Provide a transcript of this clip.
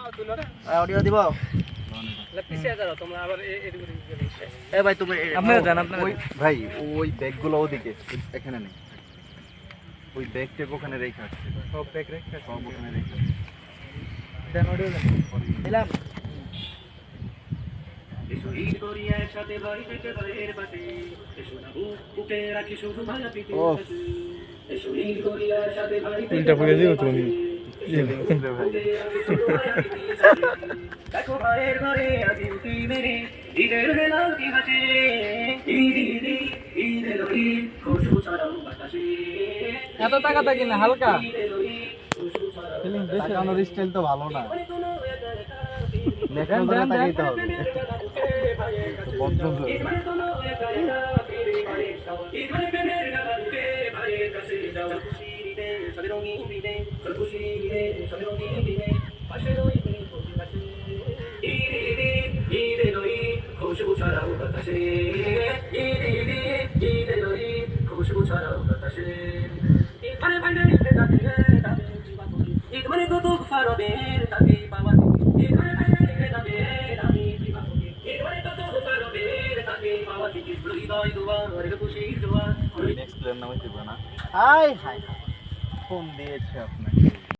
audio দিব এ ভাই তুমি আপনারা জান আপনারা ভাই ওই ব্যাগগুলো ওদিকে এখানে নেই ওই ব্যাগটা ওখানে রেখে আসছে সব ব্যাগ রেখে সব ওখানে রেখে দেন অডিও দেন দিলাম শহীদ করিয়া সাথে ভাই থেকে ভাইয়ের পাশে এসো না বুকে রাখি শুধু মায়া পিতে শহীদ করিয়া সাথে ভাই তিনটা পড়ে দিও তুমি দেখো ভাইয়ের ঘরে আজি উঠি মেরে ঈদের বেলা কি হাসে ঈদের ঈদ খুশবু ছড়াও বাতাসে এত টাকা থাকে না হালকা ফিলিং বেশি আমার স্টাইল তো ভালো না নেক্সট টাইম তাকাইতে হবে বন্ধু খুশবু ছড়াও বাতাসে খুশবু ছড়াও বাতাসে মানে কত ফারবের তাকে পাওয়া নেক্সট প্ল্যান নামে দিব না হাই হাই ফোন দিয়েছে আপনার